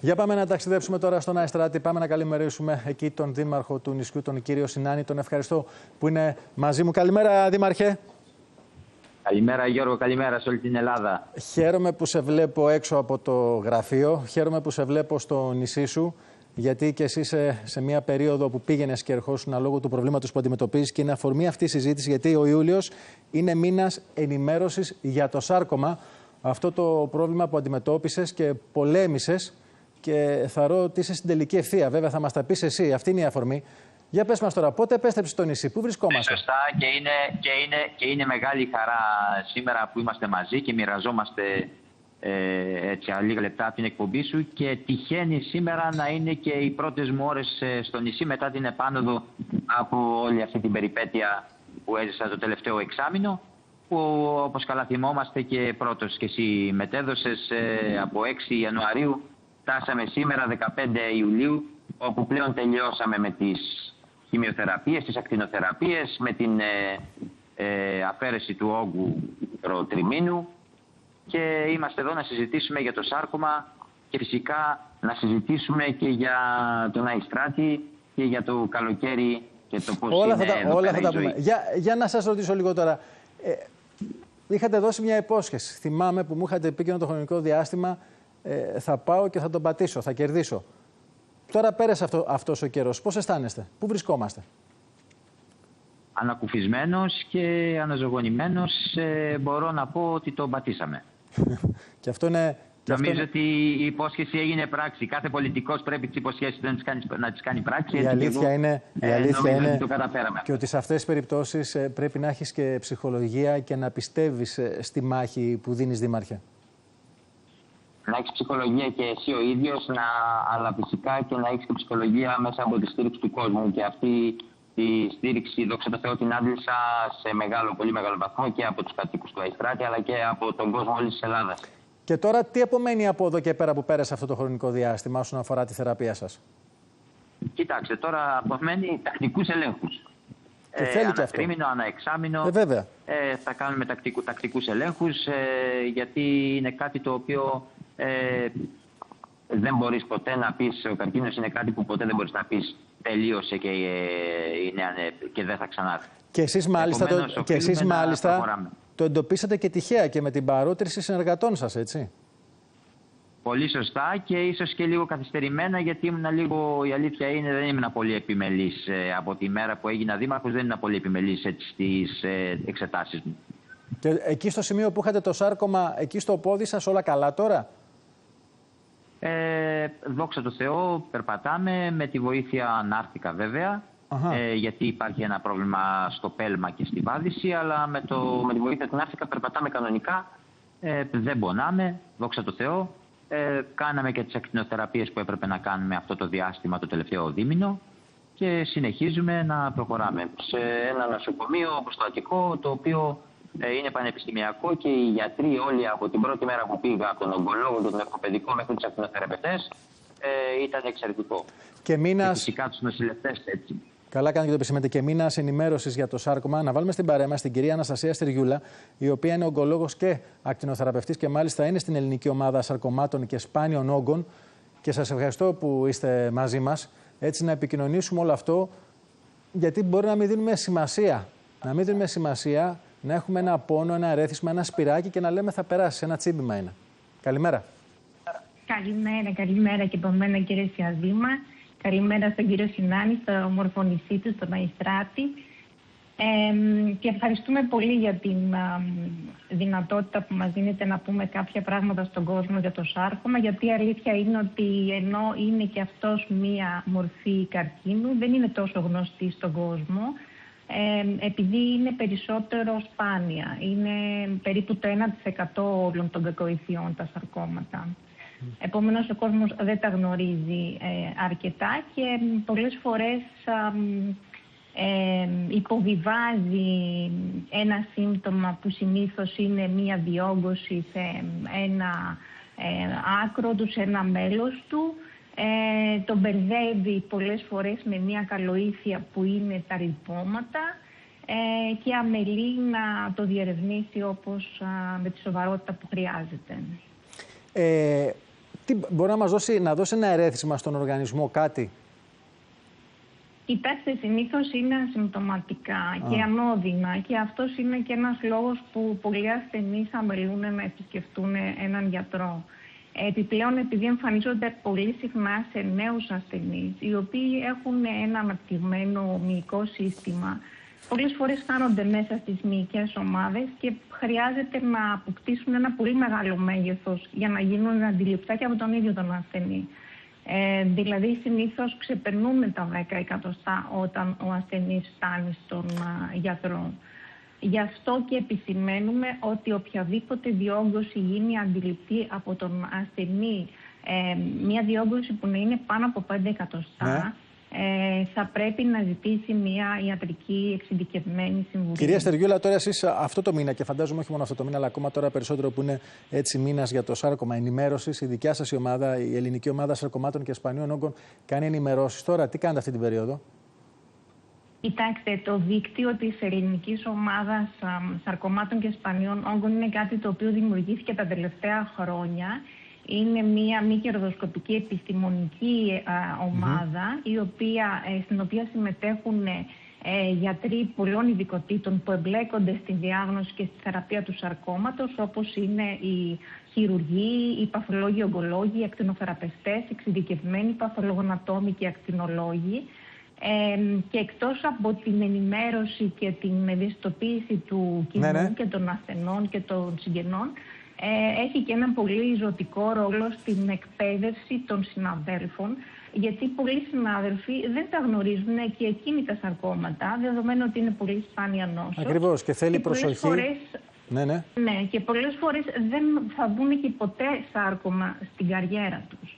Για πάμε να ταξιδέψουμε τώρα στον Αϊστράτη. Πάμε να καλημερίσουμε εκεί τον δήμαρχο του νησιού, τον κύριο Σινάνη. Τον ευχαριστώ που είναι μαζί μου. Καλημέρα, δήμαρχε. Καλημέρα Γιώργο, καλημέρα σε όλη την Ελλάδα. Χαίρομαι που σε βλέπω έξω από το γραφείο. Χαίρομαι που σε βλέπω στο νησί σου. Γιατί και εσύ σε μια περίοδο που πήγαινες και ερχόσουν λόγω του προβλήματος που αντιμετωπίζεις, και είναι αφορμή αυτή η συζήτηση, γιατί ο Ιούλιος είναι μήνας ενημέρωσης για το σάρκωμα. Αυτό το πρόβλημα που αντιμετώπισες και πολέμησες, και θαρώ ότι είσαι στην τελική ευθεία. Βέβαια, θα μας τα πεις εσύ. Αυτή είναι η αφορμή. Για πες μας τώρα, πότε επέστρεψες στο νησί, πού βρισκόμαστε? Σωστά, και είναι μεγάλη χαρά σήμερα που είμαστε μαζί και μοιραζόμαστε έτσι λίγα λεπτά από την εκπομπή σου, και τυχαίνει σήμερα να είναι και οι πρώτες μου ώρες στο νησί μετά την επάνωδο από όλη αυτή την περιπέτεια που έζησα το τελευταίο εξάμηνο, που όπως καλά θυμόμαστε και πρώτος και εσύ μετέδωσες, από 6 Ιανουαρίου φτάσαμε σήμερα 15 Ιουλίου, όπου πλέον τελειώσαμε με τις χημειοθεραπείες, τις ακτινοθεραπείες, με την αφαίρεση του όγκου τριμήνου, και είμαστε εδώ να συζητήσουμε για το σάρκωμα και φυσικά να συζητήσουμε και για τον Αϊστράτη και για το καλοκαίρι και το πώς όλα είναι όλα θα τα ζωή. πούμε. Για να σας ρωτήσω λίγο τώρα. Είχατε δώσει μια υπόσχεση. Θυμάμαι που μου είχατε πει και το χρονικό διάστημα, θα πάω και θα τον πατήσω, θα κερδίσω. Τώρα πέρασε αυτός ο καιρός. Πώς αισθάνεστε, πού βρισκόμαστε? Ανακουφισμένος και αναζωογονημένος, μπορώ να πω ότι τον πατήσαμε. Και αυτό είναι... Νομίζω ότι η υπόσχεση έγινε πράξη. Κάθε πολιτικός πρέπει τις υποσχέσεις να τις κάνει πράξη. Η αλήθεια είναι ότι το καταφέραμε. Και ότι σε αυτές τις περιπτώσεις πρέπει να έχεις και ψυχολογία και να πιστεύεις στη μάχη που δίνεις, δήμαρχε. Να έχεις ψυχολογία και εσύ ο ίδιος, αλλά φυσικά και να έχεις και ψυχολογία μέσα από τη στήριξη του κόσμου. Και αυτή η στήριξη, δόξα τω Θεώ, την άντλησα σε πολύ μεγάλο βαθμό και από τους κατοίκους του Αϊστράτη, αλλά και από τον κόσμο όλης της Ελλάδας. Και τώρα τι απομένει από εδώ και πέρα που πέρασε αυτό το χρονικό διάστημα όσον αφορά τη θεραπεία σας? Κοιτάξτε, τώρα απομένει τακτικούς ελέγχους. Ανά τρίμηνο, ανά εξάμηνο. Βέβαια. Θα κάνουμε τακτικούς ελέγχους, γιατί είναι κάτι το οποίο δεν μπορείς ποτέ να πεις. Ο καρκίνος είναι κάτι που ποτέ δεν μπορείς να πεις τελείωσε και δεν θα ξανάρθει. Και εσείς μάλιστα το εντοπίσατε και τυχαία και με την παρότριση συνεργατών σας, έτσι? Πολύ σωστά, και ίσως και λίγο καθυστερημένα, γιατί η αλήθεια είναι δεν ήμουν πολύ επιμελής από τη μέρα που έγινα δήμαρχος, δεν ήμουν πολύ επιμελής στις εξετάσεις μου. Και εκεί στο σημείο που είχατε το σάρκωμα, εκεί στο πόδι σας, όλα καλά τώρα? Δόξα τω Θεώ, περπατάμε, με τη βοήθεια ανάρθηκα βέβαια, γιατί υπάρχει ένα πρόβλημα στο πέλμα και στη βάδιση, αλλά με τη βοήθεια του ανάρθηκα, περπατάμε κανονικά, δεν πονάμε, δόξα τω Θεώ. Κάναμε και τις ακτινοθεραπείες που έπρεπε να κάνουμε αυτό το διάστημα, το τελευταίο δίμηνο, και συνεχίζουμε να προχωράμε σε ένα νοσοκομείο αποστατικό, το οποίο είναι πανεπιστημιακό, και οι γιατροί όλοι από την πρώτη μέρα που πήγα, από τον ογκολόγο, τον ορθοπαιδικό μέχρι τους ακτινοθεραπευτές, ήταν εξαιρετικό. Και φυσικά τους νοσηλευτές έτσι. Καλά κάνετε και το επισημαίνετε. Και μήνας ενημέρωσης για το σάρκωμα. Να βάλουμε στην παρέα μας την κυρία Αναστασία Στυριούλα, η οποία είναι ογκολόγος και ακτινοθεραπευτής, και μάλιστα είναι στην ελληνική ομάδα σαρκωμάτων και σπάνιων όγκων. Και σας ευχαριστώ που είστε μαζί μας, έτσι να επικοινωνήσουμε όλο αυτό, γιατί μπορεί να μην δίνουμε σημασία. Να έχουμε ένα πόνο, ένα ερέθισμα, ένα σπυράκι και να λέμε θα περάσει. Ένα τσίμπημα είναι. Καλημέρα. Καλημέρα και από μένα, κύριε Σιαδήμα. Καλημέρα στον κύριο Σινάνη, στο όμορφο νησί του, στον Αϊστράτη. Και ευχαριστούμε πολύ για την δυνατότητα που μας δίνετε να πούμε κάποια πράγματα στον κόσμο για το σάρκωμα, γιατί η αλήθεια είναι ότι ενώ είναι και αυτός μία μορφή καρκίνου, δεν είναι τόσο γνωστή στον κόσμο, επειδή είναι περισσότερο σπάνια. Είναι περίπου το 1% όλων των κακοηθειών τα σαρκώματα. Επομένως ο κόσμος δεν τα γνωρίζει αρκετά, και πολλές φορές υποβιβάζει ένα σύμπτωμα που συνήθως είναι μία διόγκωση σε ένα άκρο του, σε ένα μέλος του. Τον μπερδεύει πολλές φορές με μία καλοήθεια που είναι τα λιπώματα, και αμελεί να το διερευνήσει όπως με τη σοβαρότητα που χρειάζεται. Τι μπορεί να δώσει ένα ερέθισμα στον οργανισμό, κάτι? Κοιτάξτε, συνήθως είναι ασυμπτωματικά και ανώδυνα και αυτός είναι και ένας λόγος που πολλοί ασθενείς αμελούν να επισκεφτούν έναν γιατρό. Επιπλέον, επειδή εμφανίζονται πολύ συχνά σε νέους ασθενείς, οι οποίοι έχουν ένα αναπτυγμένο μυϊκό σύστημα, πολλές φορές χάνονται μέσα στις μυϊκές ομάδες και χρειάζεται να αποκτήσουν ένα πολύ μεγάλο μέγεθος για να γίνουν αντιληπτά και από τον ίδιο τον ασθενή. Δηλαδή, συνήθως ξεπερνούμε τα 10 εκατοστά όταν ο ασθενής φτάνει στον γιατρό. Γι' αυτό και επισημαίνουμε ότι οποιαδήποτε διόγκωση γίνει αντιληπτή από τον ασθενή, μια διόγκωση που να είναι πάνω από 5 εκατοστά, θα πρέπει να ζητήσει μια ιατρική εξειδικευμένη συμβουλή. Κυρία Στεργιούλα, τώρα εσείς αυτό το μήνα, και φαντάζομαι όχι μόνο αυτό το μήνα, αλλά ακόμα τώρα περισσότερο που είναι έτσι μήνας για το σάρκωμα ενημέρωσης, η δικιά σας η ομάδα, η ελληνική ομάδα σαρκωμάτων και σπανίων όγκων, κάνει ενημερώσεις. Τώρα, τι κάνετε αυτή την περίοδο? Κοιτάξτε, το δίκτυο της ελληνικής ομάδας σαρκωμάτων και σπανίων όγκων είναι κάτι το οποίο δημιουργήθηκε τα τελευταία χρόνια. Είναι μια μη κερδοσκοπική επιστημονική ομάδα, στην οποία συμμετέχουν γιατροί πολλών ειδικοτήτων που εμπλέκονται στη διάγνωση και στη θεραπεία του σαρκώματος, όπως είναι οι χειρουργοί, οι παθολόγοι ογκολόγοι, οι ακτινοθεραπευτές, εξειδικευμένοι παθολογονατόμοι και ακτινολόγοι. Και εκτός από την ενημέρωση και την ευαισθητοποίηση του κοινού και των ασθενών και των συγγενών, έχει και ένα πολύ ζωτικό ρόλο στην εκπαίδευση των συναδέλφων, γιατί πολλοί συνάδελφοι δεν τα γνωρίζουν και εκείνοι τα σαρκώματα, δεδομένου ότι είναι πολύ σπάνια νόσο. Ακριβώς, και θέλει προσοχή. Ναι, και πολλές φορές δεν θα δουν και ποτέ σάρκωμα στην καριέρα τους.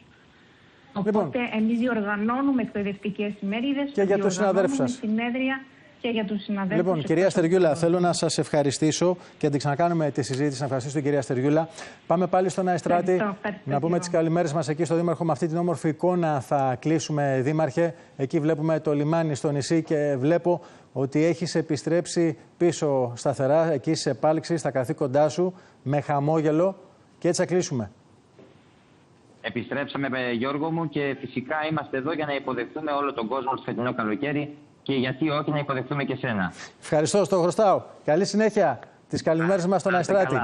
Οπότε εμείς διοργανώνουμε εκπαιδευτικές ημερίδες και για τους συναδέλφους σας. Συνέδρια και για τους συναδέλφους. Λοιπόν, κυρία Στεργιούλα, θέλω να σας ευχαριστήσω και να την ξανακάνουμε τη συζήτηση. Να ευχαριστήσω την κυρία Στεργιούλα. Πάμε πάλι στον Αϊστράτη. Να πούμε τις καλημέρες μας εκεί στο Δήμαρχο. Με αυτή την όμορφη εικόνα θα κλείσουμε, Δήμαρχε. Εκεί βλέπουμε το λιμάνι στο νησί και βλέπω ότι έχεις επιστρέψει πίσω σταθερά, εκεί σε επάλξη, στα καθήκοντά σου, με χαμόγελο. Και έτσι θα κλείσουμε. Επιστρέψαμε, Γιώργο μου, και φυσικά είμαστε εδώ για να υποδεχτούμε όλο τον κόσμο στο φετινό καλοκαίρι και γιατί όχι να υποδεχτούμε και σένα. Ευχαριστώ, στο χρωστάω. Καλή συνέχεια. Τις καλημέρες μας στον Αϊστράτη.